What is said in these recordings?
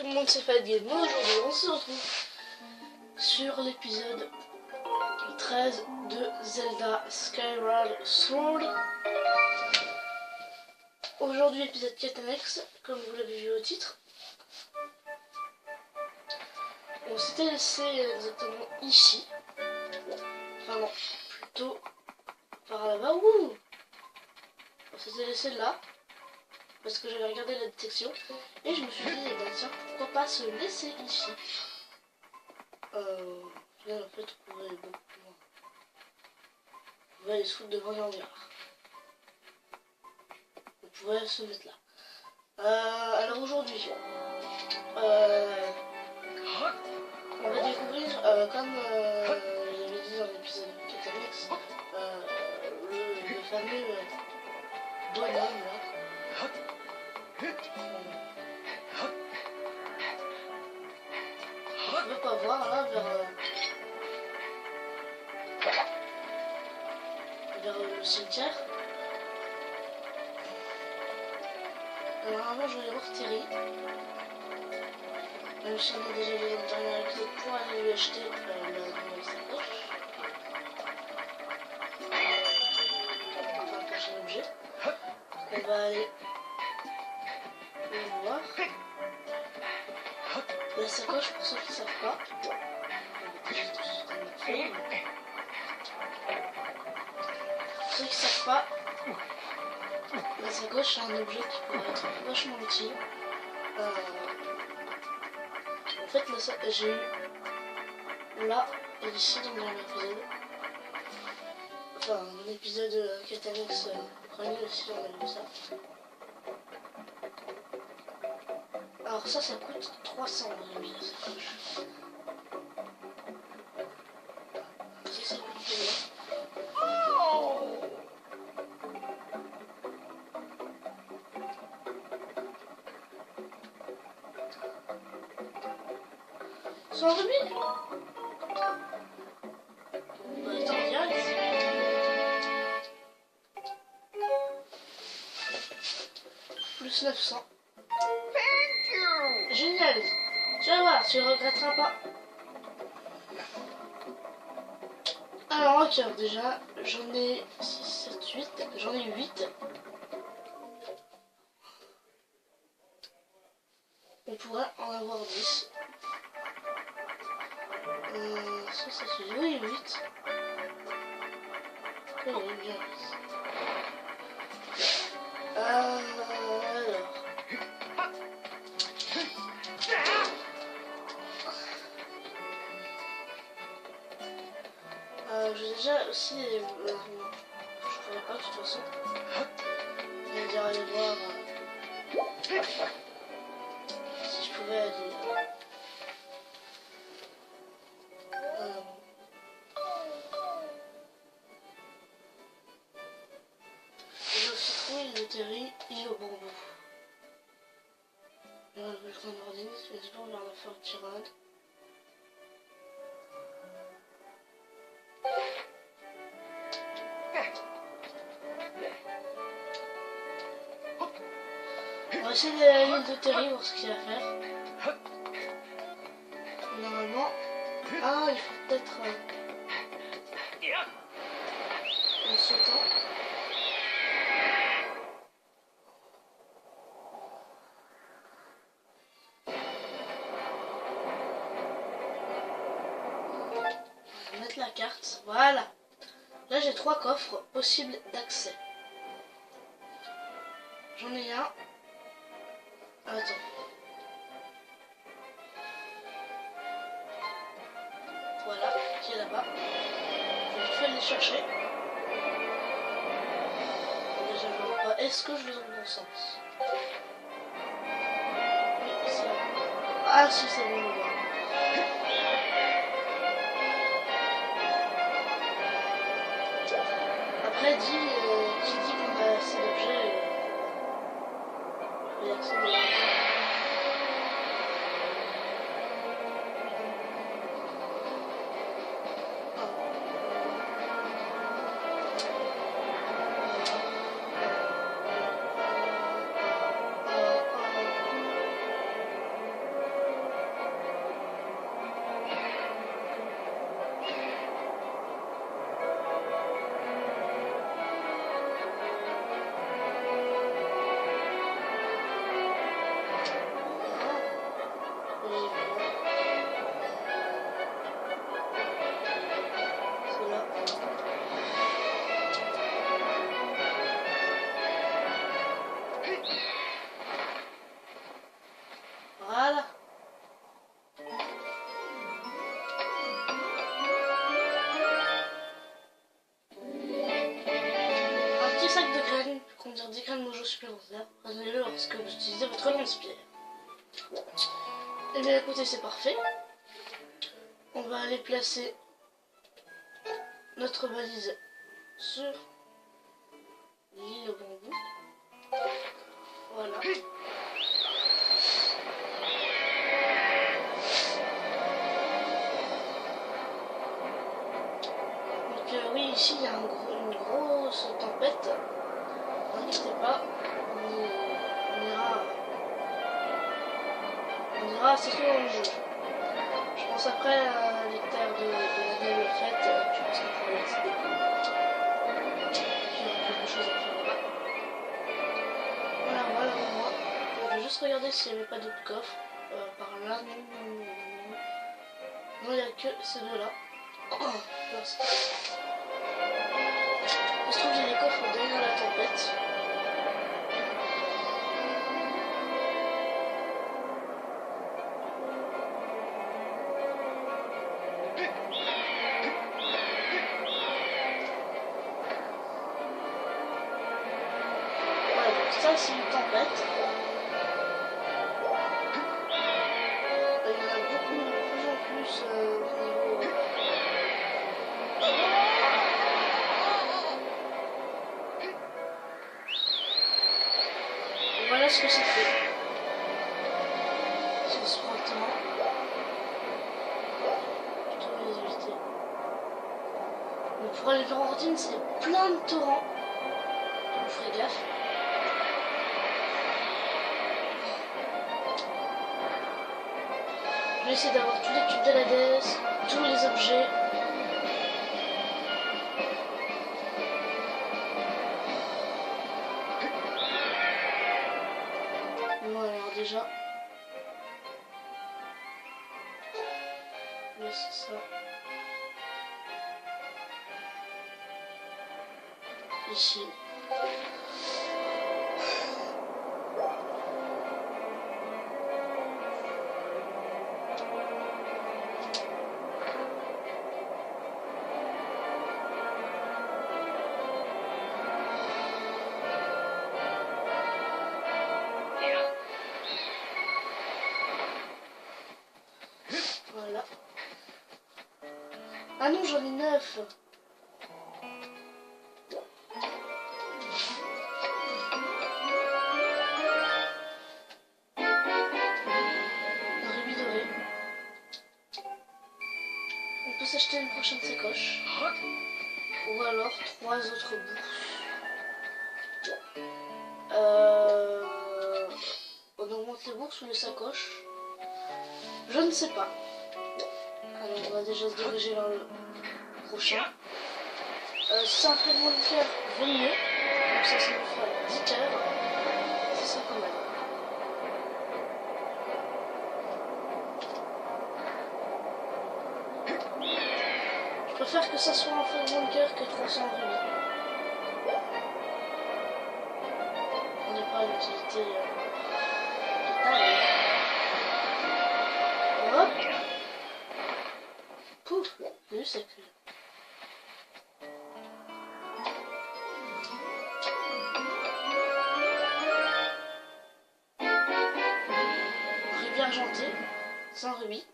Tout le monde s'est fatigué. Moi aujourd'hui on se retrouve sur l'épisode 13 de Zelda Skyward Sword. Aujourd'hui épisode 4 annexe, comme vous l'avez vu au titre. On s'était laissé exactement ici. Enfin non, plutôt par là-bas. Ouh, on s'était laissé là. Parce que j'avais regardé la détection. Et je me suis dit, bah tiens, pourquoi pas se laisser ici. Là en fait on pourrait beaucoup plus loin. On va aller se foutre devant les hangars. On pourrait se mettre là. Alors aujourd'hui, on va découvrir, comme j'avais dit dans l'épisode 4 annexe, le fameux bonhomme là. Je ne peux pas voir là vers le cimetière. Normalement je vais aller voir Terry. Même si on a déjà les dernières clés pour aller lui acheter la nouvelle sacoche. Enfin le prochain objet. On va aller le voir. La sacoche, pour ceux qui ne savent pas, la sacoche c'est un objet qui peut être vachement utile. En fait, j'ai eu là et ici dans mon épisode. Enfin, mon épisode 4 annexe premier aussi, on a vu ça. Alors ça coûte 300 € la sacoche. Ça coûte combien? Sans remis. Bah attends, direct. Plus 900. Génial. Tu vas voir, tu ne regretteras pas. Alors ok, déjà, j'en ai 6, 7, 8. J'en ai 8. On pourrait en avoir 10. Ça suffit. Oui, 8. Oui, bien 8. Alors. J'ai déjà aussi. Je pourrais pas de toute façon. Je vais dire aller voir si je pouvais aller. J'ai aussi trouvé une Terry, île au bambou. Le volcan nordique, l'exploit vers la forêt tirade. On va essayer d'aller à l'île de Terry, voir ce qu'il y a à faire. Normalement. Ah, il faut peut-être. En sautant. On va mettre la carte. Voilà. Là, j'ai 3 coffres possibles d'accès. J'en ai un. Attends. Voilà, qui est là-bas. Je vais vite fait les chercher. Déjà, je vois pas. Est-ce que je vais dans le bon sens? Oui, c'est là. Ah, si, c'est bon, je vois. Après, qui dit qu'on a assez d'objets, il y a accès de Voilà. Un petit sac de graines, qu'on dirait des graines mojo supplémentaires. Prenez-le lorsque vous utilisez votre lance-pierre. Et bien écoutez, c'est parfait. On va aller placer notre balise sur l'île au bambou. Voilà. Donc oui, ici il y a une grosse tempête. N'inquiétez pas, on ira assez souvent dans le jeu. Je pense après les terres de la nouvelle fête, je pense qu'on pourrait laisser des coups. Il y aura quelque chose à faire là-bas. Voilà moi. Je vais juste regarder s'il n'y avait pas d'autres coffres. Par là, non. Non, il n'y a que ces deux-là. Il se trouve qu'il y a des coffres derrière la tempête. Voilà, donc ça c'est une tempête. Il y en a beaucoup, de plus en plus au niveau... Voilà ce que ça fait. C'est ce printemps. Plutôt les éviter. Mais pour aller vers en routine, c'est plein de torrents. Donc vous ferez gaffe. Je vais essayer d'avoir tous les cubes de la déesse, tous les objets. Bon alors déjà, c'est ça. Ici. Voilà. Ah non, j'en ai 9. Un rubis doré. On peut s'acheter une prochaine sacoche. Ou alors 3 autres bourses. On augmente les bourses ou les sacoches? Je ne sais pas. Alors on va déjà se diriger vers le prochain. Si c'est un traitement de fer veillé, donc ça nous fera 10 heures. C'est ça quand même. Je préfère que ça soit un fragment de cœur que 300 rubis. On n'est pas à l'utilité totale. Hop. Pouf. Lui c'est que... Rubis argenté, sans rubis.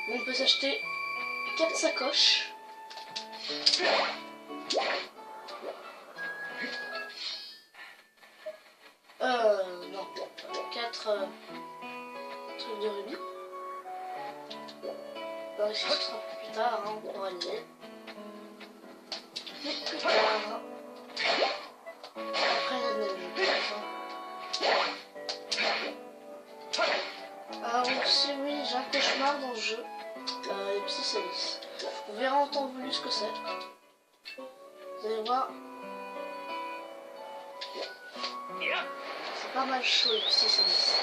On peut s'acheter 4 sacoches. Non. 4 trucs de rubis. Alors ici ce sera plus tard, hein, on pourra le dire. Mais plus tard. Après la neige, je pense. Alors aussi oui, j'ai un cauchemar dans le jeu. Les petits salices. On verra en temps voulu ce que c'est. Vous allez voir. C'est pas mal chaud les petits salices.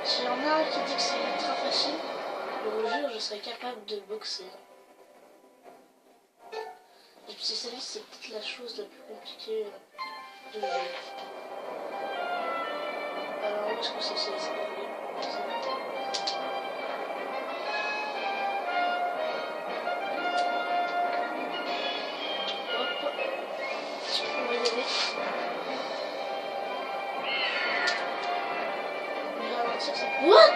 S'il y en a un qui dit que c'est ultra facile, je vous jure, je serais capable de le boxer. Les petits salices, c'est peut-être la chose la plus compliquée de jouer. Qu'est-ce que c'est pas vrai. Hop. On va y aller. On va ralentir ça. What?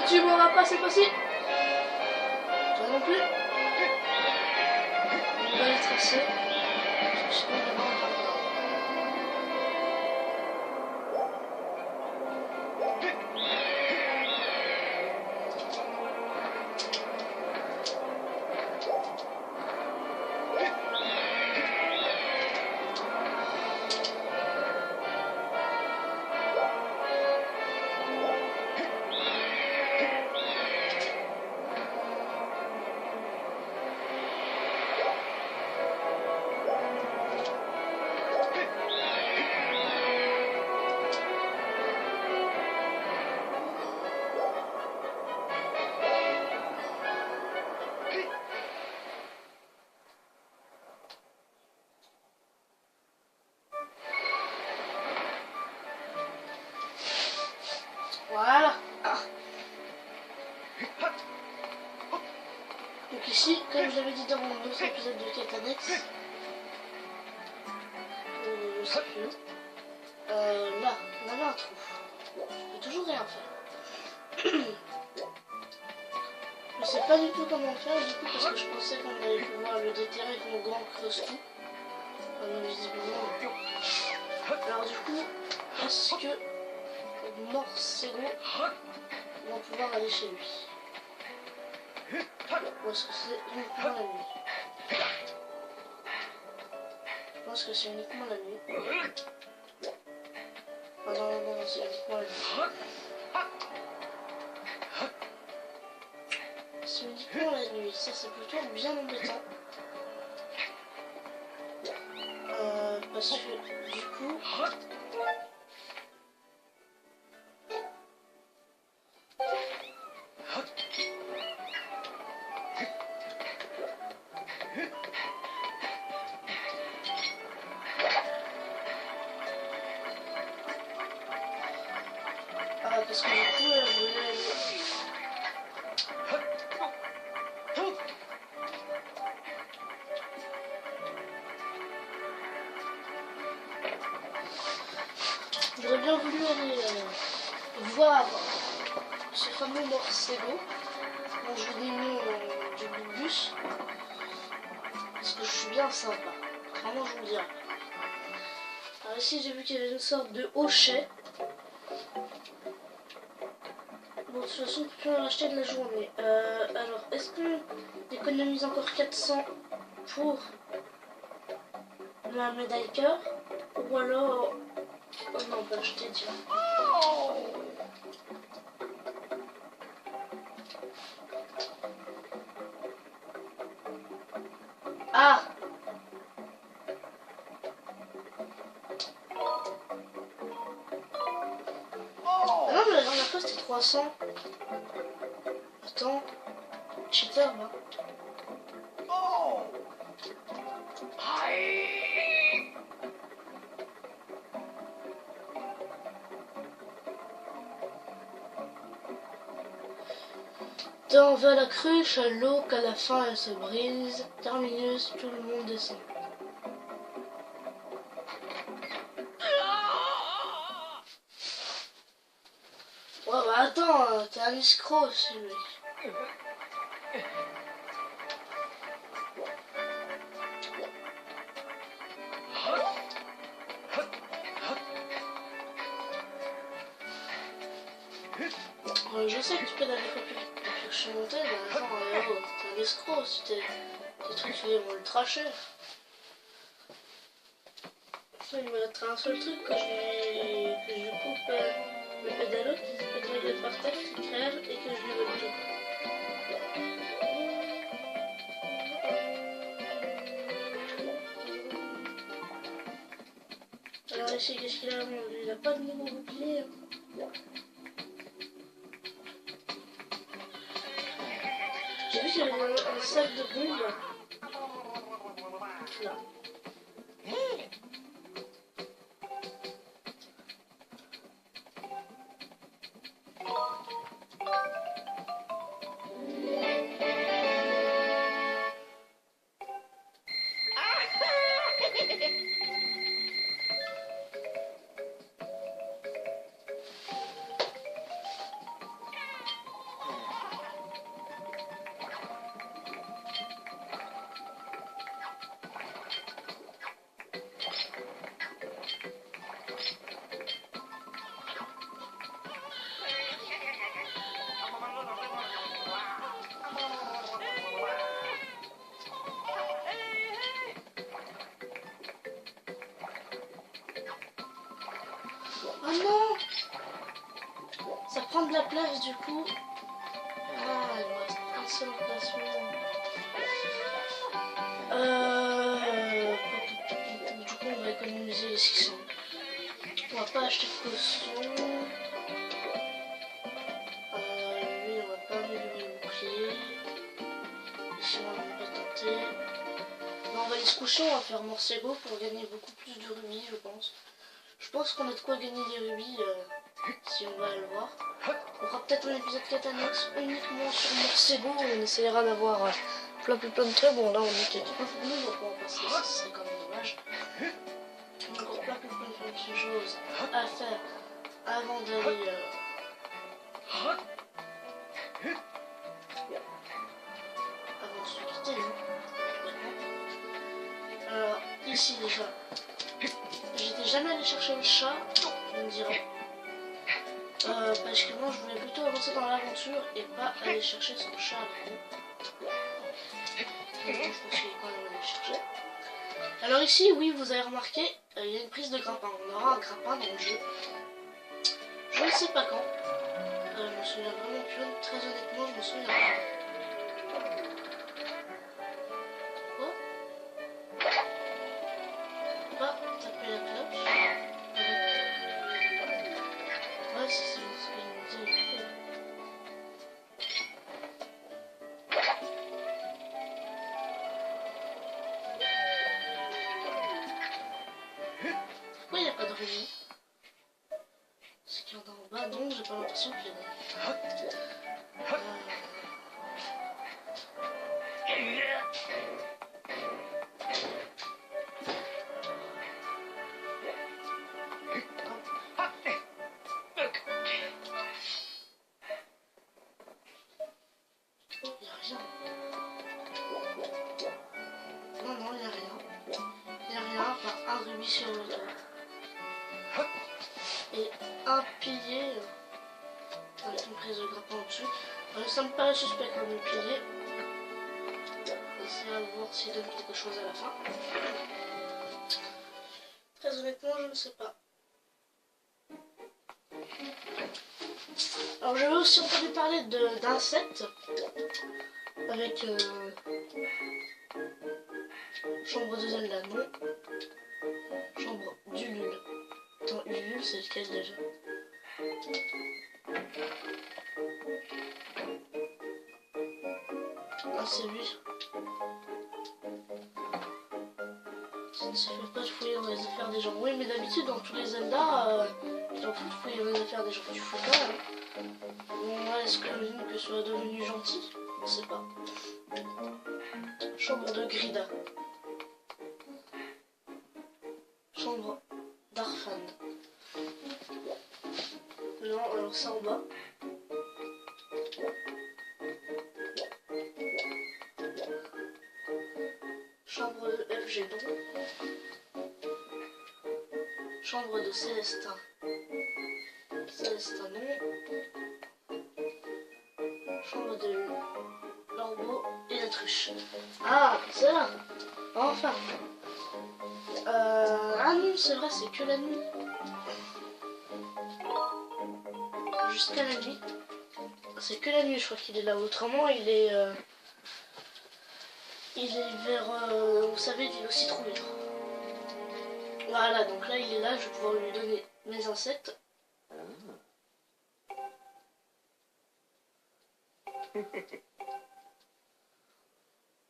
Tu m'auras pas, c'est possible. Toi non plus. On va les tracer. Je suis complètement voilà. Ah. Donc ici, comme je l'avais dit dans mon autre épisode de Quête Annexe, je sais plus, là, on avait un trou. Je peux toujours rien faire. Je sais pas du tout comment faire du coup parce que je pensais qu'on allait pouvoir le déterrer avec mon grand creuse-tout. Mais visiblement. Alors du coup, est-ce que Morcego va pouvoir aller chez lui? Ou est-ce que c'est uniquement la nuit? Je pense que c'est uniquement la nuit. Ah non, c'est uniquement la nuit. C'est uniquement la nuit, ça c'est plutôt bien embêtant. Parce que du coup... parce que du coup, je voulais aller... J'aurais bien voulu aller voir ce fameux Morcego, dont je vous dis le nom du bus, parce que je suis bien sympa. Vraiment, je vous le dirai. Alors ici, j'ai vu qu'il y avait une sorte de hochet. Bon, de toute façon, tu peux en acheter de la journée. Alors, est-ce qu'on économise encore 400 pour la médaille cœur? Ou alors... Oh non, on peut acheter, tiens. Ah! Ah non, mais la dernière fois, c'était 300. Attends. Cheater, bah. Tant va la cruche à l'eau qu'à la fin elle se brise. Termineuse, tout le monde descend. Ouais bah attends, t'es un escroc aussi mec. Je sais que tu peux aller depuis que je suis monté, mais attends, oh, t'es un escroc aussi, tes trucs ils vont ultra cher. Il me restera un seul truc que je coupe le pédalo qui est de par terre, qui crève et que je lui vole tout. Alors ici, qu'est-ce qu'il a? Il a pas de nouveau bouclier. J'ai vu qu'il y avait un sac de bombes. Là. Oh non! Ça prend de la place du coup. Ah, il me reste un seul emplacement. Du coup, on va économiser les 600. On va pas acheter de potion. Lui, on va pas améliorer le bouclier. Ici, on va pas tenter. Non, on va aller se coucher, on va faire Morcego pour gagner beaucoup plus de rubis, je pense. Je pense qu'on a de quoi gagner des rubis si on va le voir. On fera peut-être un épisode Catanax uniquement sur Morcego où on essaiera d'avoir plein de trucs. Bon, là, on est quelque peu pour nous, donc on va passer, ça serait quand même dommage. Encore plein de choses à faire avant d'aller avant de se quitter. Alors, ici déjà, j'étais jamais allé chercher le chat, on me dira. Parce que moi je voulais plutôt avancer dans l'aventure et pas aller chercher son chat. Donc, je pense qu'il est quand même allé chercher. Alors ici, oui, vous avez remarqué, il y a une prise de grappin. On aura un grappin dans le jeu. Je ne sais pas quand. Je me souviens vraiment plus. Très honnêtement, je me souviens pas. Quoi? Pas taper la cloche. Ouais, c'est ce que je me dis. Pourquoi il n'y a pas de rubis? C'est qu'il y en a en bas, non, j'ai pas l'impression qu'il y en a. Sur le toit. Et un pilier avec une prise de grappin au-dessus. Ça me paraît suspect comme le pilier. On essaiera de voir s'il donne quelque chose à la fin. Très honnêtement, je ne sais pas. Alors j'avais aussi entendu parler d'insectes avec chambre de Zelda, non. Chambre d'Ulule. Attends, Ulule, c'est lequel déjà? Ah, c'est lui. Ça ne se fait pas de fouiller dans les affaires des gens. Oui, mais d'habitude, dans tous les Zelda, ils en foutent de fouiller dans les affaires des gens. Tu fous pas, hein. Bon, là, est-ce que Link soit devenu gentil? On ne sait pas. Chambre de Grida. Chambre d'Arfan. Non, alors ça en bas. Chambre de FG non. Chambre de Célestin. Célestin non. Chambre de Lambeau et l'autruche. Ah, c'est là. Enfin. Ah non, c'est vrai, c'est que la nuit. Jusqu'à la nuit. C'est que la nuit, je crois qu'il est là. Autrement, il est vers, vous savez, l'île aux citrouilles. Voilà, donc là, il est là. Je vais pouvoir lui donner mes insectes.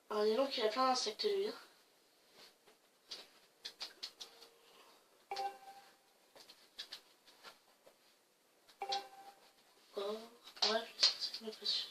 Alors, dis donc, il a plein d'insectes, lui. Hein. Oh, ouais, c'est pas sûr.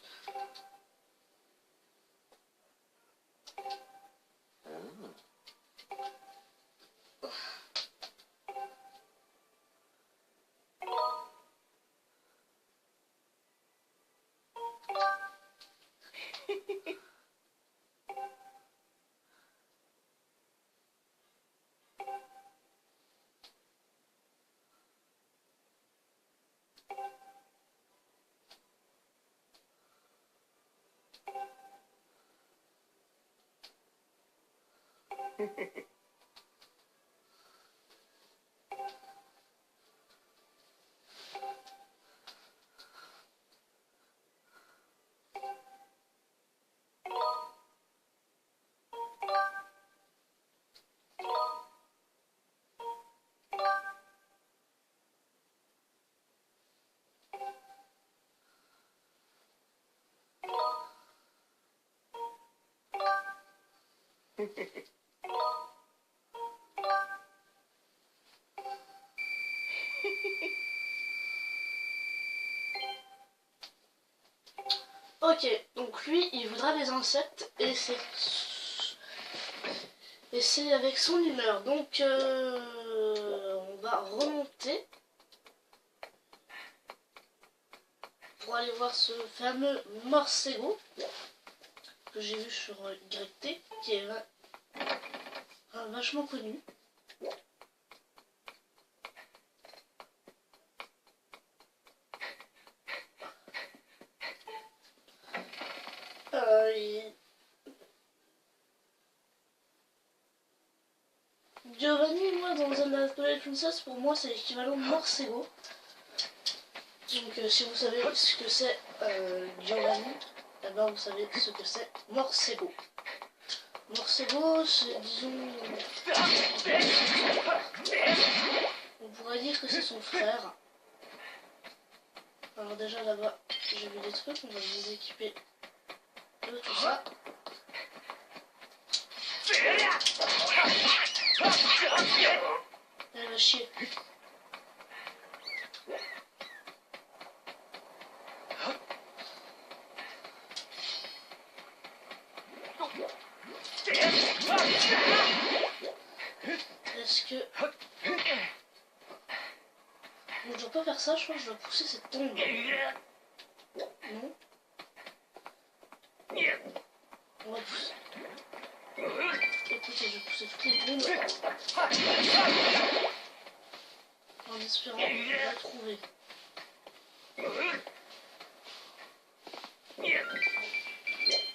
Ok, donc lui, il voudra des insectes et c'est avec son humeur. Donc on va remonter pour aller voir ce fameux Morsego que j'ai vu sur YT, qui est vachement connu. Giovanni, moi, dans Zelda Twilight Princess, pour moi, c'est l'équivalent de Morsego. Donc, si vous savez ce que c'est Giovanni, eh ben, vous savez ce que c'est Morsego. Morsego, c'est, disons... On pourrait dire que c'est son frère. Alors déjà, là-bas, j'ai vu des trucs, on va les équiper de tout ça. Elle va chier. Est-ce que... Je dois pas faire ça, je crois que je dois pousser cette tombe. Non. On va pousser. Écoutez, je vais pousser toutes les tombes. En espérant la trouver. En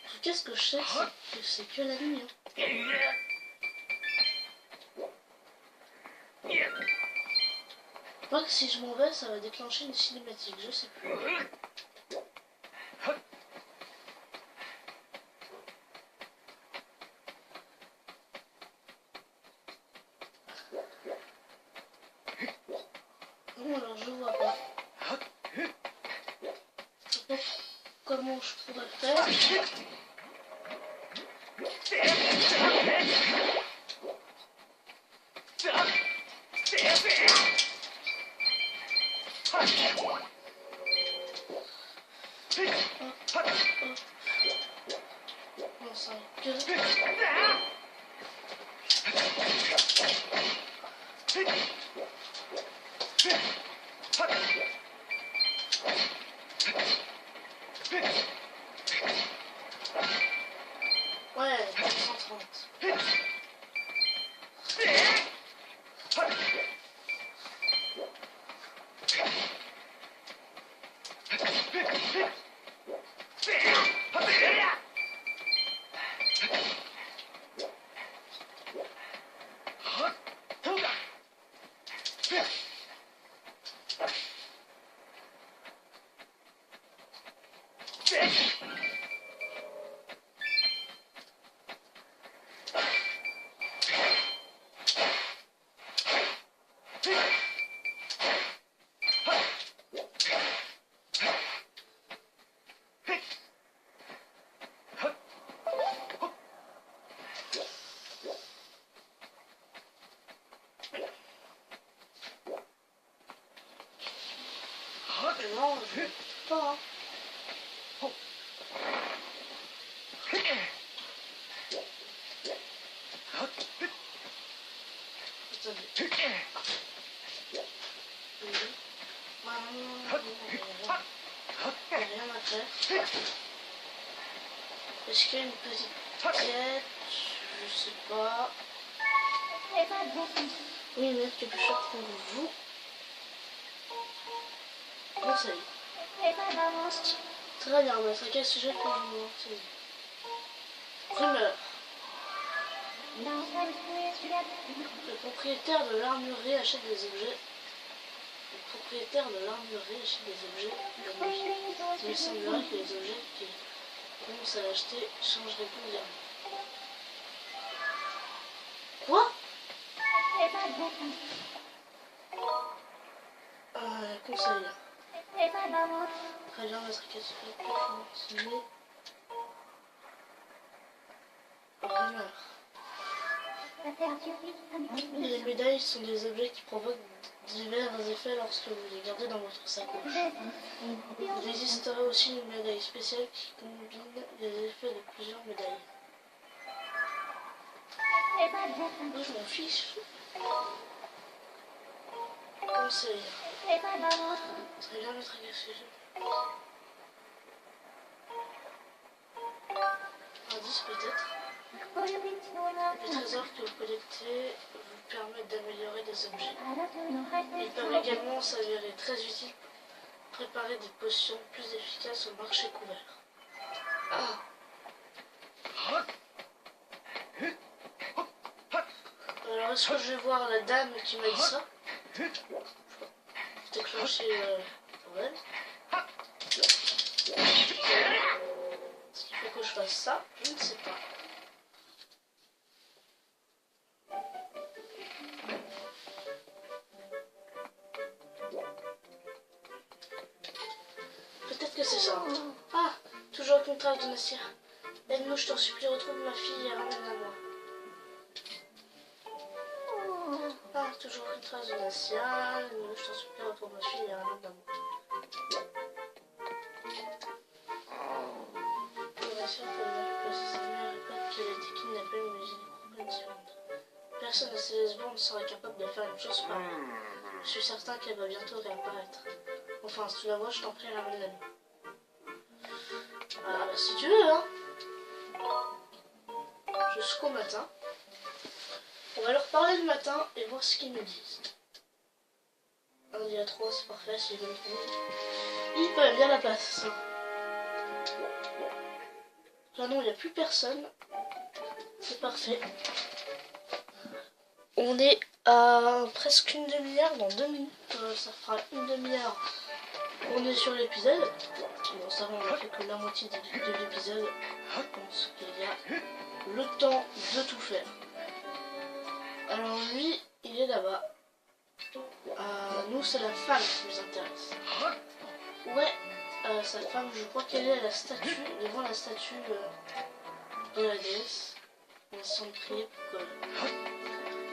tout cas, ce que je sais, c'est que la nuit. Hein. Je crois que si je m'en vais, ça va déclencher une cinématique, je sais plus. Non, alors je vois pas. Je sais pas comment je pourrais faire. Non, ça que... Ouais, 130. Non, je vais pas. Hein. Rien à faire. Est-ce qu'il y a une petite quête? Je sais pas. Oui, mais tu peux faire pour vous. Bon, ça y est. Très bien, maître. Quel sujet pour vous? Rumeur. Le propriétaire de l'armurerie achète des objets. Le propriétaire de l'armurerie achète des objets de magie. Il me semblerait que les objets qu'il commence à l'acheter changent régulièrement. Quoi? Conseil. Très bien, maître. Quel sujet pour continuer? Rumeur. Les médailles sont des objets qui provoquent divers effets lorsque vous les gardez dans votre sacoche. Il existera aussi une médaille spéciale qui combine les effets de plusieurs médailles. Moi, je m'en fiche. Conseil. Très bien mettre un casque. Indice peut-être. Les trésors que vous collectez vous permettent d'améliorer des objets. Ils peuvent également s'avérer très utiles pour préparer des potions plus efficaces au marché couvert. Ah. Alors est-ce que je vais voir la dame qui m'a dit ça? Déclencher le problème. Est-ce qu'il faut que je fasse ça? Je ne sais pas. Peut-être que c'est ça. Ah, toujours aucune trace de Nassia. Aide-nous, je t'en supplie, retrouve ma fille et ramène-la à moi. Ah, toujours aucune trace de Nassia. Aide-nous, je t'en supplie, retrouve ma fille et ramène-la à moi. Nassia peut mal passer sa mère répète qu'elle a été kidnappée, mais j'ai des problèmes différentes. Personne à Célesborn ne serait capable de faire une chose pareille. Je suis certain qu'elle va bientôt réapparaître. Enfin, si tu la vois, je t'en prie, ramène-la. Si tu veux, hein. Jusqu'au matin. On va leur parler le matin et voir ce qu'ils nous disent. 1, il y a 3, c'est parfait, si je le trouve. Il peut bien la place, ça. Là non, il n'y a plus personne. C'est parfait. On est à presque une demi-heure, dans 2 minutes. Ça fera une demi-heure. On est sur l'épisode. Bon, ça va, on a fait que la moitié de l'épisode. Je pense qu'il y a le temps de tout faire. Alors lui, il est là-bas. Nous, c'est la femme qui nous intéresse. Ouais, sa femme, je crois qu'elle est à la statue, devant la statue de la déesse. On va s'en prier pour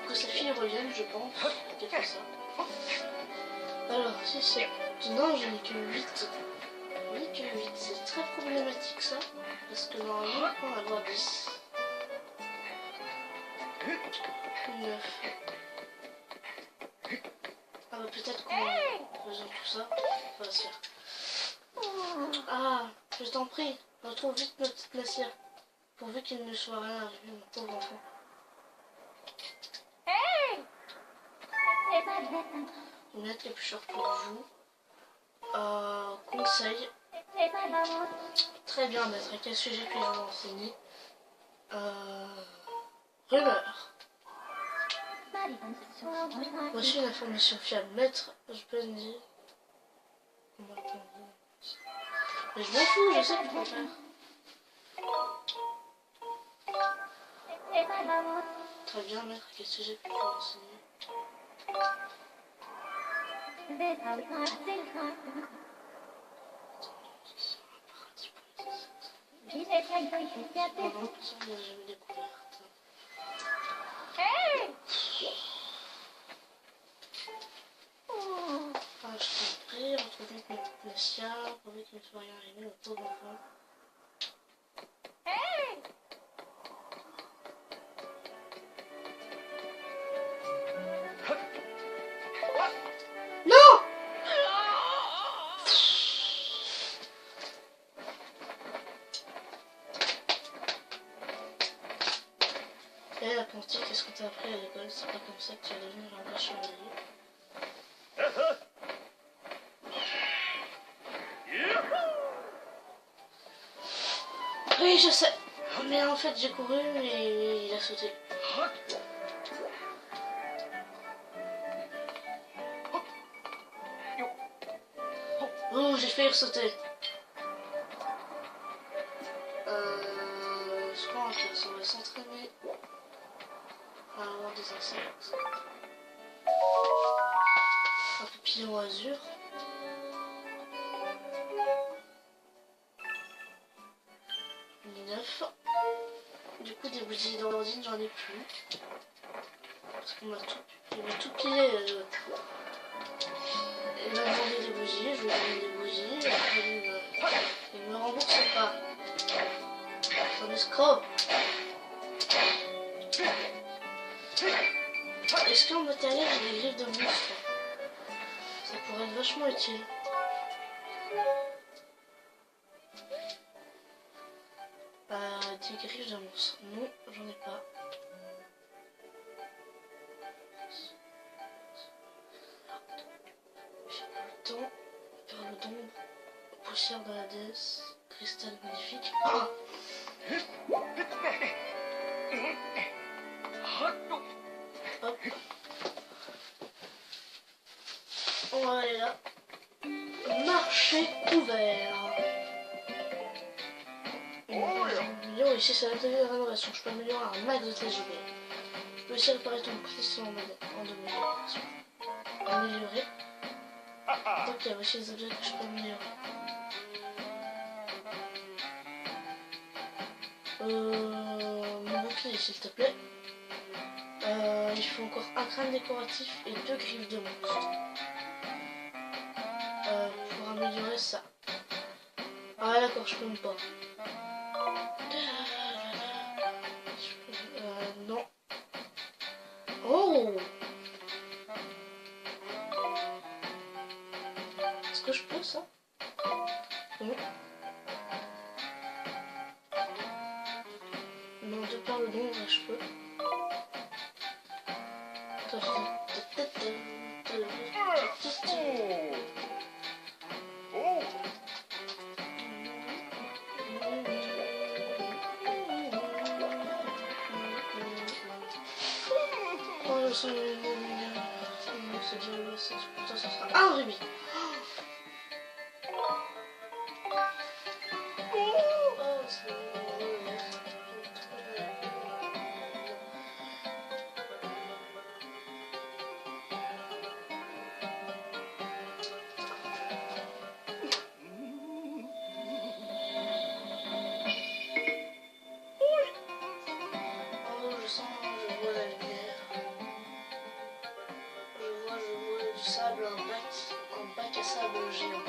que sa fille revienne, je pense. Qu'elle fait ça. Alors, si c'est... Non, je n'ai que 8. Je n'ai que 8. C'est très problématique ça. Parce que normalement, on va avoir 10. 9. Ah bah peut-être qu'en faisant tout ça, ça va se faire. Ah, je t'en prie, retrouve vite notre petite Nassia. Pourvu qu'il ne soit rien arrivé, mon pauvre enfant. Une lettre éplucheur pour vous. Conseil. Très bien, maître. À quel sujet puis-je vous renseigner? Rumeur. Voici une information fiable. Maître, je peux me dire. Mais je m'en fous, je sais plus quoi faire. Très bien, maître. À quel sujet puis-je vous renseigner? Non, ça on l'a jamais découverte. Ah, je t'en prie, retrouve vite notre Nassia, pourvu qu'il ne soit rien arrivé, le pauvre enfant. Non! Et l'apprenti, qu'est-ce que t'as appris à l'école? C'est pas comme ça que tu vas devenir un vrai chevalier. Oui, je sais. Mais en fait, j'ai couru et il a sauté. Oh, j'ai failli sauter. Je crois qu'on va s'entraîner à avoir des insectes. Un papillon azur. Une 9. Du coup, des bougies d'ordine, j'en ai plus. Parce qu'on il m'a tout pillé l'autre. Il m'a demandé des bougies, je lui ai donné des bougies, et après il me rembourse pas. C'est un escroc. Est-ce qu'en matériel j'ai des griffes de monstre? Ça pourrait être vachement utile. Des griffes de monstre. Non, j'en ai pas. J'ai pas le temps. Perle d'ombre. Poussière de la déesse. Cristal magnifique. Ah, hop. On va aller là. Marché ouvert. Million, ici c'est l'atelier de rénovation. Je peux améliorer un max de TGB. Je peux aussi réparer ton bouclier en amélioration. Améliorer. Donc il y a aussi des objets que je peux améliorer. Mon bouclier s'il te plaît. Il faut encore un crâne décoratif et 2 griffes de monstre. Pour améliorer ça. Ah d'accord, je peux même pas. Non. Oh! Est-ce que je peux ça? Non. Non, de par le don, je peux. Pourtant ça sera un rubis. Je vois la lumière. Je vois du sable, un bac à sable géant.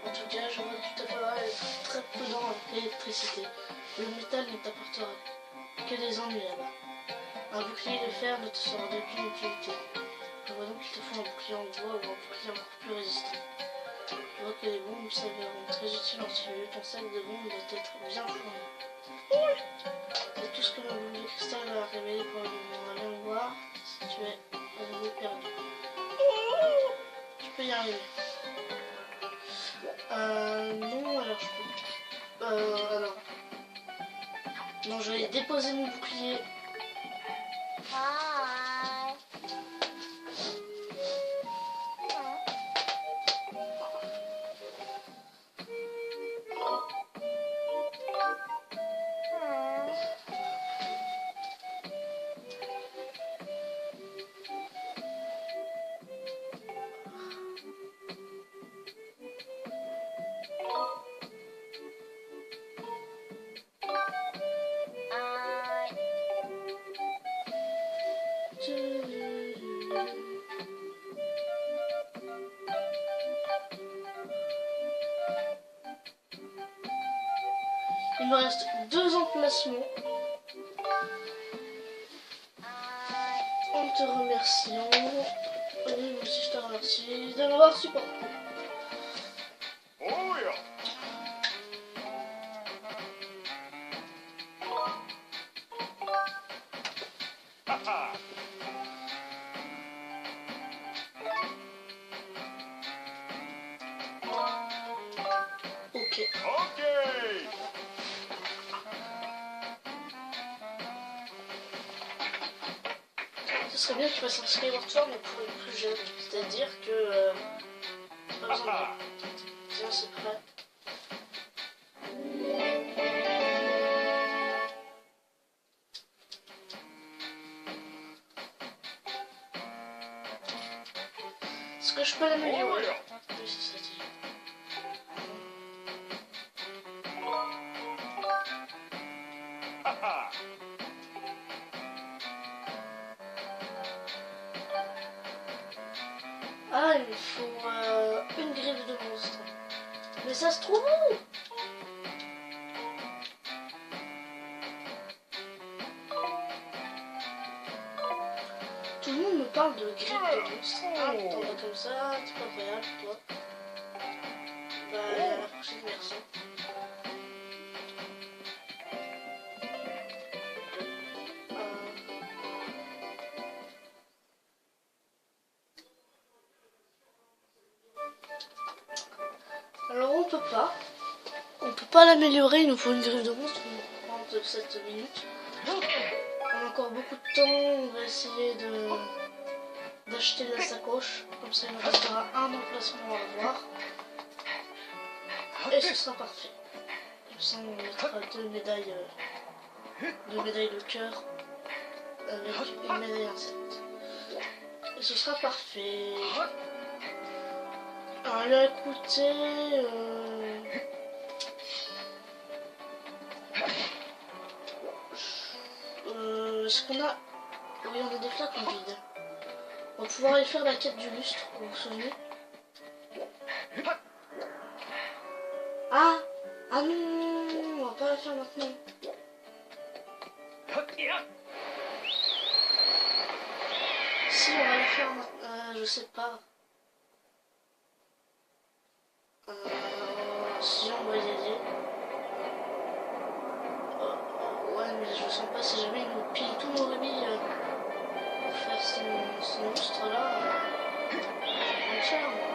En tout cas, je vois tout à fait mal être très prudent avec l'électricité. Le métal ne t'apportera que des ennuis là-bas. Un bouclier de fer ne te sera d'aucune utilité. Je vois donc qu'il te faut un bouclier en bois ou un bouclier encore plus résistant. Je vois que les bombes s'avèrent très utiles en ce lieu. Ton sac de bombes doit être bien fourni. C'est tout ce que mon boule de cristal va révéler probablement. Allons voir si tu es à nouveau perdu. Je peux y arriver. Non, alors je peux. Alors. Non, je vais déposer mon bouclier. Il me reste 2 emplacements. En te remerciant. Oui, moi aussi je te remercie de m'avoir supporté. Ok. Ce serait bien qu'il fasse un Skyward Sword mais pour les plus jeunes. C'est-à-dire que... pas besoin de... Tiens, c'est prêt. Est-ce que je peux l'améliorer? Oui, c'est ça. Ah, il me faut une griffe de monstre. Mais ça se trouve où? Tout le monde me parle de griffe de monstre. Ah, t'en vas comme ça, c'est pas agréable pour toi. Bah, à la prochaine, merci. Alors on peut pas. On peut pas l'améliorer, il nous faut une griffe de monstre. On va prendre 7 minutes. On a encore beaucoup de temps, on va essayer d'acheter la sacoche. Comme ça il nous restera un emplacement à avoir. Et ce sera parfait. Comme ça on mettra 2 médailles de cœur avec une médaille insecte. Et ce sera parfait. Alors il a coûté... Est-ce qu'on a... Oui, on a des flacons vides. On va pouvoir aller faire la quête du lustre, vous vous souvenez? Ah! Ah non, non, non, on va pas la faire maintenant. Si, on va la faire maintenant. Je sais pas. Si, on va y aller. Ouais, mais je sens pas si jamais il nous pille tous nos rubis pour faire ce lustre-là. C'est cher, moi.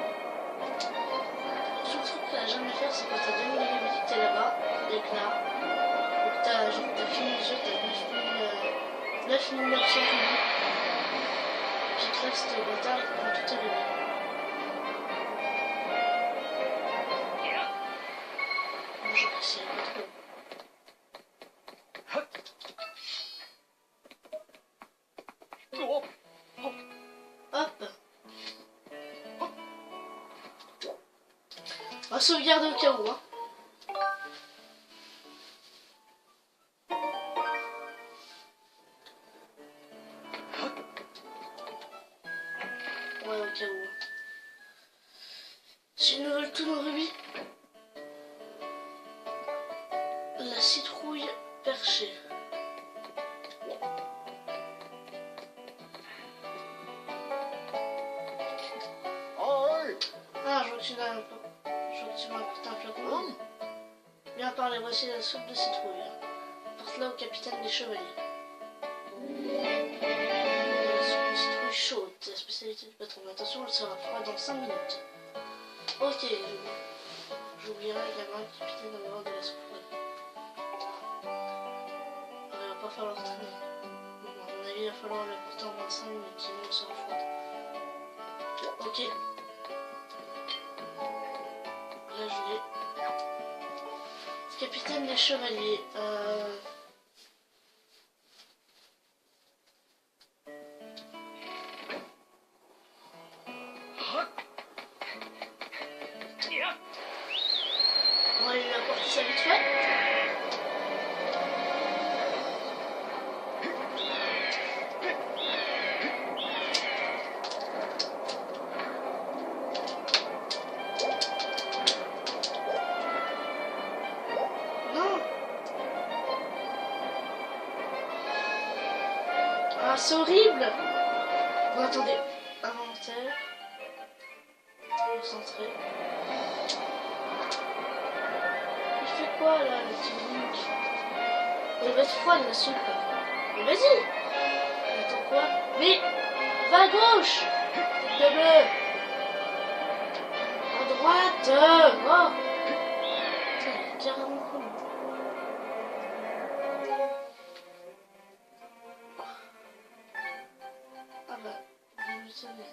Le seul truc qu'elle a jamais faire, c'est quand t'as 2000 rubis, t'es là-bas, et que là, donc t'as fini le jeu, t'as 9900 rubis, puis te reste le bâtard et prend tous tes rubis. Moi j'apprécie pas trop. Hop. On va sauvegarder au cas où, hein. Ouais, au cas où. Si nous veulent tous nos rubis. La citrouille perchée. Ah, je vois que tu l'as un peu. Je vois que tu m'as apporté un flacon. Bien parlé, voici la soupe de citrouille. Porte-la au capitaine des chevaliers. La soupe de citrouille chaude, c'est la spécialité du patron. Attention, elle sera froide dans 5 minutes. Ok, j'oublierai également le capitaine à bord de la soupe. Il va pas falloir traîner. À mon avis, il va falloir la porter en 25 minutes, sinon elle sera froide. Ok. Là, je l'ai. Capitaine des chevaliers. On va lui apporter ça vite fait. Ah, c'est horrible. Bon, attendez. Inventaire. Concentré. Il fait quoi, là, le petit Link? Elle va être froide, la soupe. Mais vas-y. Attends quoi? Mais va à gauche. De bleu. À droite. Oh. Putain, il est carrément con. Ah bah, vous le savez.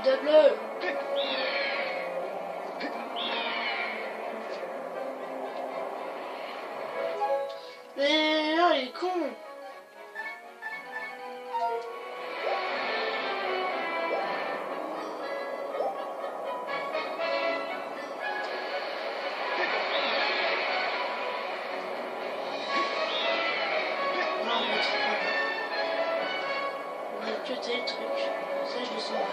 De bleu. Mais là, il est con. des trucs maintenant. On va cuter le truc. Ça, je le sens mal.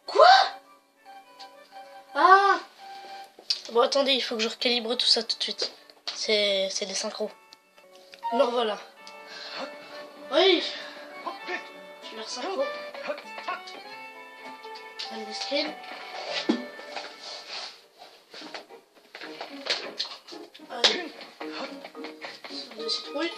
Quoi? Ah! Bon, attendez, il faut que je recalibre tout ça tout de suite. C'est des synchros. Me revoilà. Oui! Je leur synchro. Un des screens. Allez. Sur de citrouilles.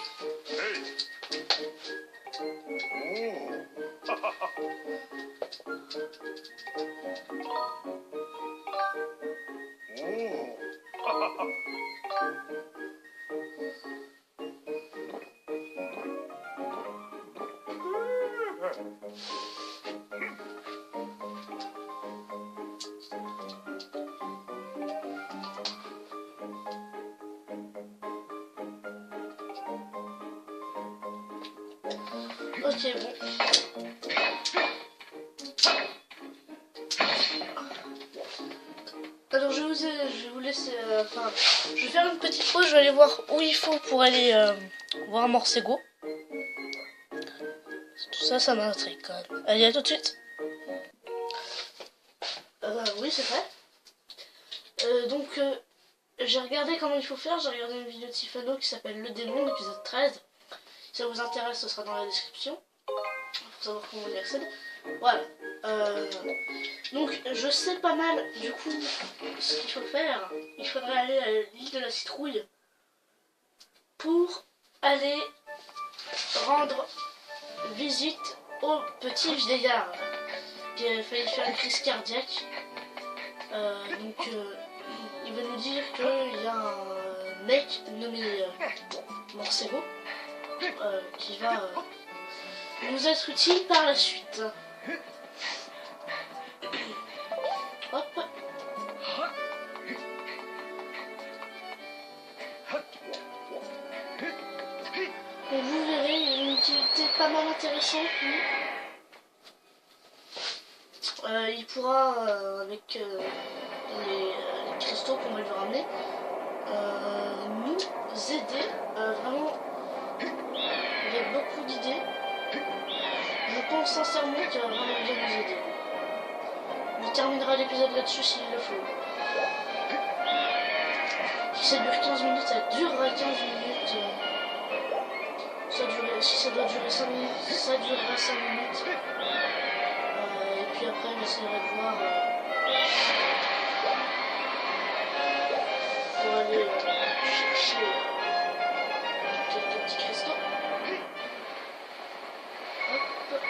Ok, bon. Alors je vais vous laisser, enfin, je vais faire une petite pause, je vais aller voir où il faut pour aller voir Morsego. Tout ça, ça m'intrigue quand même. Allez, à tout de suite. Oui, c'est vrai. Donc, j'ai regardé comment il faut faire, j'ai regardé une vidéo de Sifano qui s'appelle Le Démon, épisode 13. Si ça vous intéresse, ce sera dans la description, pour savoir comment on y accède. Voilà. Donc je sais pas mal du coup ce qu'il faut faire. Il faudrait aller à l'île de la Citrouille pour aller rendre visite au petit vieillard qui a failli faire une crise cardiaque. Il va nous dire qu'il y a un mec nommé Morsego qui va nous être utile par la suite. Hop. Donc vous verrez, il a une utilité pas mal intéressante lui. Il pourra, avec les cristaux qu'on va lui ramener, nous aider. Vraiment, il y a beaucoup d'idées. Je pense sincèrement qu'il va vraiment bien nous aider. On terminera l'épisode là-dessus s'il le faut. Si ça dure 15 minutes, ça durera 15 minutes. Si ça doit durer 5 minutes, ça durera 5 minutes. Et puis après, j'essaierai de voir pour aller chercher quelques petits cristaux. Hop.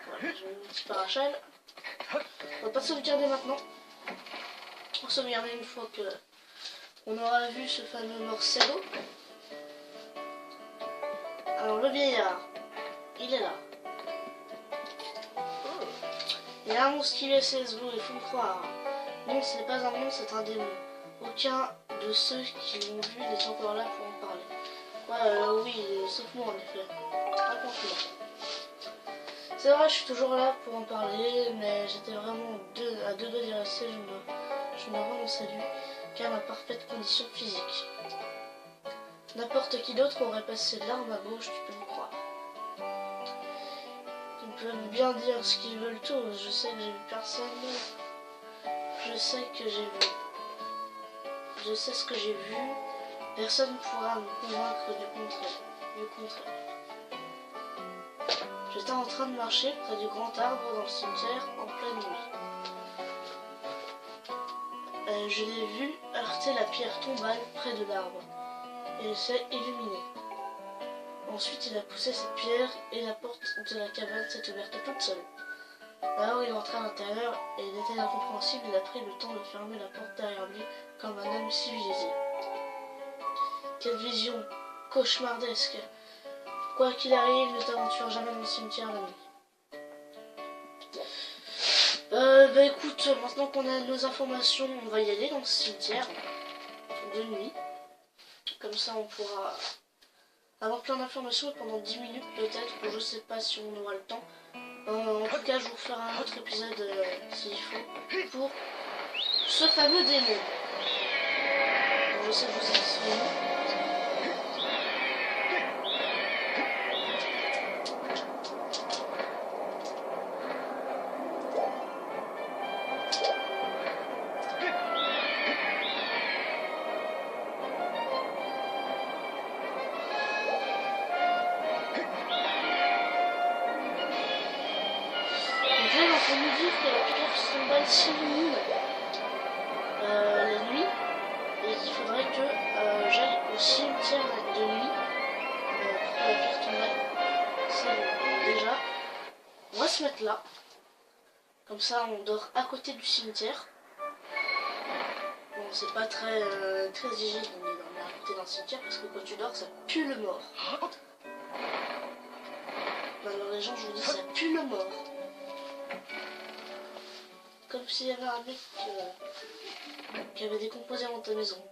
Voilà, j'ai mon petit parachèle. On va pas sauvegarder maintenant. On va sauvegarder une fois que on aura vu ce fameux Morsego. Alors le vieillard, il est là. Il y a un monstre qui est CSGO, il faut me croire. Non, ce n'est pas un monstre, c'est un démon. Aucun de ceux qui l'ont vu n'est encore là pour en parler. Ouais, oui, sauf moi en effet. Raconte-moi. C'est vrai, je suis toujours là pour en parler, mais j'étais vraiment à deux doigts d'y rester. Je me rends mon salut, car ma parfaite condition physique. N'importe qui d'autre aurait passé l'arme à gauche, tu peux me croire. Ils peuvent bien dire ce qu'ils veulent tous. Je sais que j'ai vu personne. Je sais que j'ai vu. Je sais ce que j'ai vu. Personne ne pourra me convaincre du contraire. J'étais en train de marcher près du grand arbre dans le cimetière en pleine nuit. Je l'ai vu heurter la pierre tombale près de l'arbre. Et il s'est illuminé. Ensuite, il a poussé cette pierre et la porte de la cabane s'est ouverte toute seule. Alors il entra à l'intérieur et il était incompréhensible. Il a pris le temps de fermer la porte derrière lui comme un homme civilisé. Quelle vision cauchemardesque. Quoi qu'il arrive, ne t'aventure jamais dans le cimetière la nuit. Bah écoute, maintenant qu'on a nos informations, on va y aller dans le cimetière de nuit. Comme ça on pourra avoir plein d'informations pendant 10 minutes peut-être, ou je sais pas si on aura le temps. En tout cas, je vous ferai un autre épisode s'il faut pour ce fameux démon. Donc, je sais que vous êtes disponible. On nous dit que la pierre symbole s'illumine la nuit et qu'il faudrait que j'aille au cimetière de nuit pour que la pierre tombe. Ça, déjà, on va se mettre là. Comme ça, on dort à côté du cimetière. Bon, c'est pas très hygiénique de dormir à côté d'un cimetière parce que quand tu dors, ça pue le mort. Alors les gens, je vous dis, ça pue le mort. Comme s'il y avait un mec qui avait décomposé dans ta maison.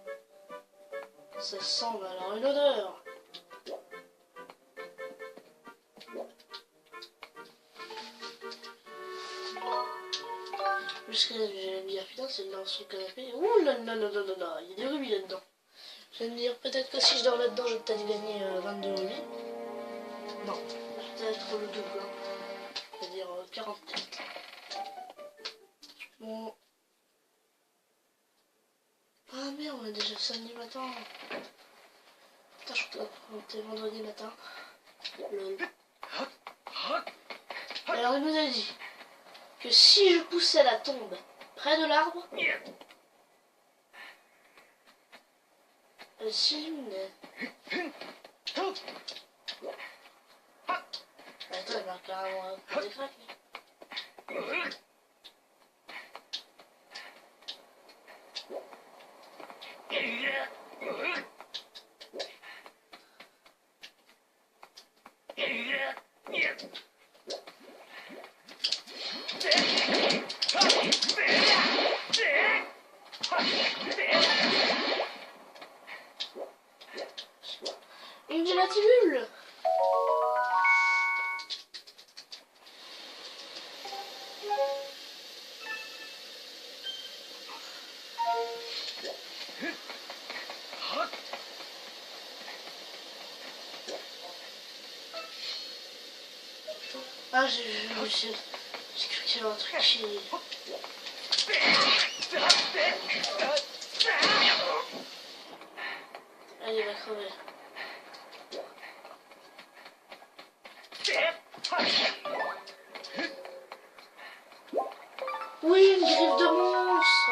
Ça sent alors une odeur. Jusqu'à j'ai mis putain, c'est dans son canapé. Ouh là là là là là là, il y a des rubis là-dedans. Je vais me dire peut-être que si je dors là-dedans, je vais peut-être gagner 22 rubis. Non, peut-être le double. C'est-à-dire 44. Bon. Ah merde, on est déjà samedi matin. Putain, je crois que c'était vendredi matin. Lol. Alors il nous a dit que si je poussais la tombe près de l'arbre, elle s'illuminait. Attends, il marque carrément des craques. Une gélatibule. Ah, j'ai cru qu'il y avait un truc qui... Allez, il va crever. Oui, une griffe de monstre.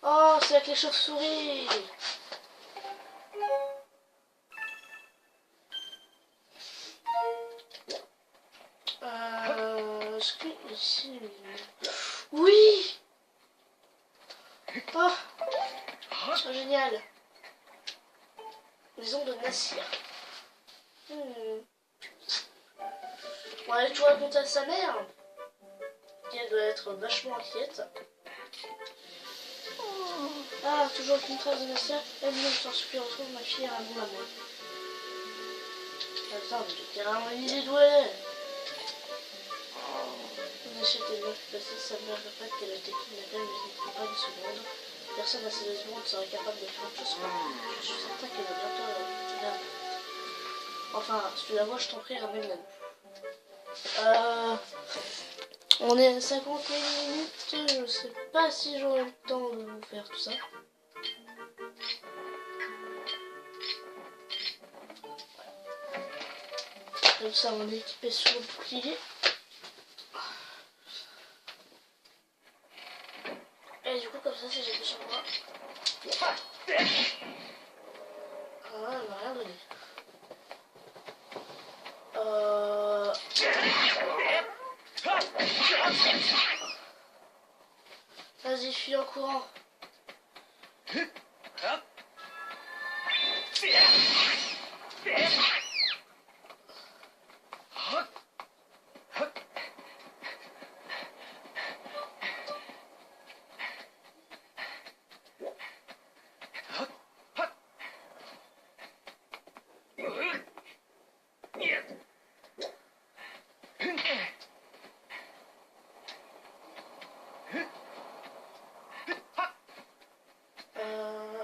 Oh, c'est avec les chauves-souris. Est-ce que ici... Oui. Oh, c'est génial. Maison de Nassir. Bon, elle a tout raconté à sa mère. Elle doit être vachement inquiète. Ah, toujours une trace de Nassir. Elle me s'en supplie, retrouve ma fille à mon amour. Attends, mais j'ai carrément une idée d'où elle est. Nassir était bien fait passer, sa mère répète qu'elle a été kidnappée, mais je n'y crois pas une seconde. Personne à ces secondes serait capable de faire autre chose. Je suis certain qu'elle va bientôt... Enfin, si tu la vois, je t'en prie, ramène-la. On est à 51 minutes, je sais pas si j'aurai le temps de vous faire tout ça. Comme ça, on est équipé sur le bouclier. Et du coup, comme ça, si j'appuie sur moi... Ah, elle m'a rien donné. Vas-y, fuis en courant.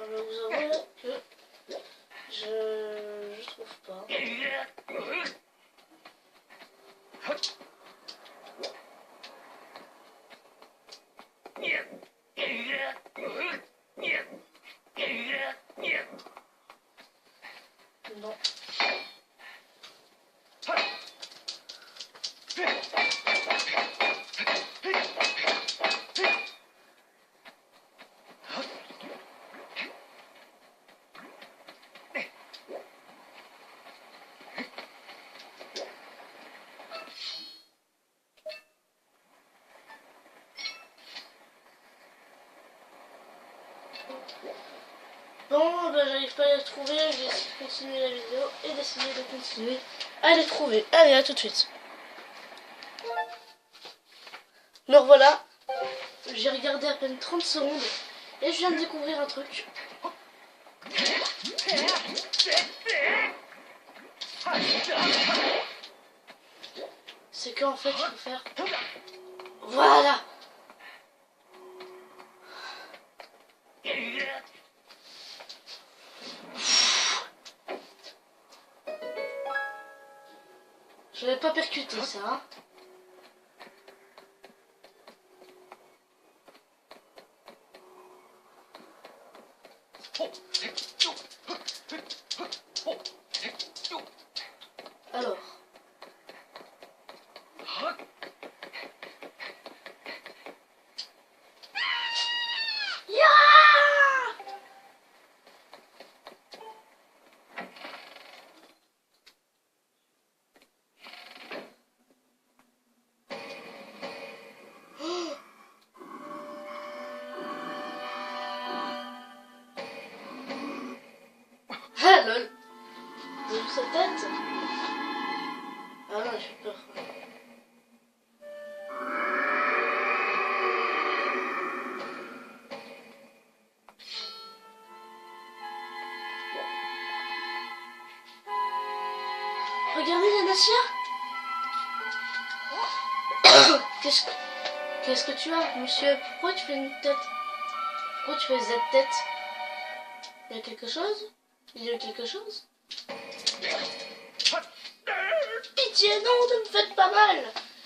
Vous avouez que je trouve pas. Non. Bon, bah j'arrive pas à les trouver, je vais essayer de continuer la vidéo et d'essayer de continuer à les trouver. Allez, à tout de suite. Me revoilà, j'ai regardé à peine 30 secondes et je viens de découvrir un truc. C'est qu'en fait, il faut faire... Voilà! Je l'avais pas percuté ça, hein. Alors. Ah lol. Vous avez vu sa tête? Ah non, j'ai peur. Regardez la Nasia. Qu'est-ce que tu as, monsieur? Pourquoi tu fais une tête? Pourquoi tu fais cette tête? Il y a quelque chose? Il y a quelque chose? Pitié, non, ne me faites pas mal.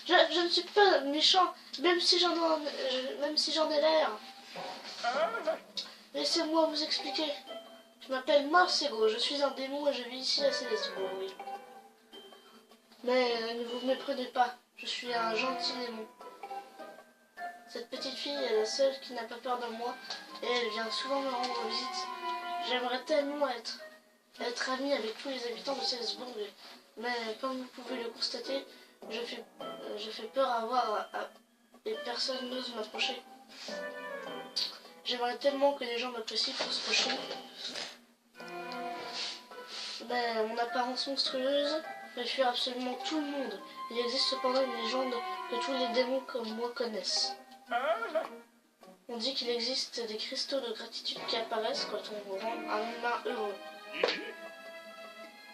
Je ne suis pas méchant, même si j'en ai l'air. Laissez-moi vous expliquer. Je m'appelle Marcego, je suis un démon et je vis ici à Célesbourg, oui. Mais ne vous méprenez pas, je suis un gentil démon. Cette petite fille est la seule qui n'a pas peur de moi et elle vient souvent me rendre visite. J'aimerais tellement être amie avec tous les habitants de Célesbourg, mais comme vous pouvez le constater, je fais peur à voir et personne n'ose m'approcher. J'aimerais tellement que les gens m'apprécient pour ce que je suis. Mais mon apparence monstrueuse fait fuir absolument tout le monde. Il existe cependant une légende que tous les démons comme moi connaissent. On dit qu'il existe des cristaux de gratitude qui apparaissent quand on rend un humain heureux.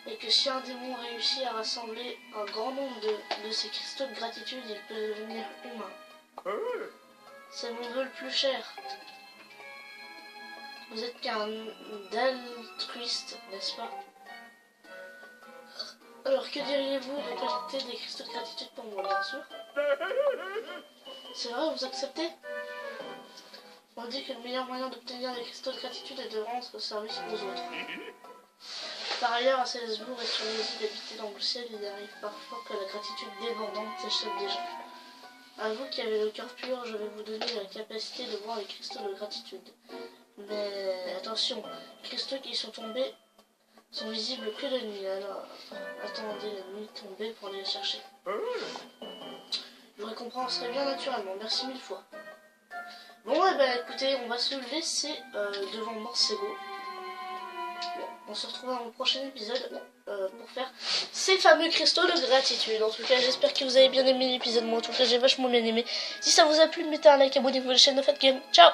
Et que si un démon réussit à rassembler un grand nombre de ces cristaux de gratitude, il peut devenir humain. C'est mon vœu le plus cher. Vous êtes qu'un altruiste, n'est-ce pas? Alors que diriez-vous de collecter des cristaux de gratitude pour moi, bien sûr? C'est vrai, vous acceptez? On dit que le meilleur moyen d'obtenir des cristaux de gratitude est de rendre service aux autres. Par ailleurs, à Célesbourg et sur les îles habitées dans le ciel, il arrive parfois que la gratitude débordante s'échappe des gens. À vous qui avez le cœur pur, je vais vous donner la capacité de voir les cristaux de gratitude. Mais attention, les cristaux qui sont tombés sont visibles que de nuit, alors attendez la nuit tombée pour aller les chercher. Je vous récompenserai bien naturellement, merci 1000 fois. Bon, et bah écoutez, on va se laisser devant Morcego. On se retrouve dans le prochain épisode pour faire ces fameux cristaux de gratitude. En tout cas, j'espère que vous avez bien aimé l'épisode. Moi, en tout cas, j'ai vachement bien aimé. Si ça vous a plu, mettez un like, abonnez-vous à la chaîne de Fat Game. Ciao!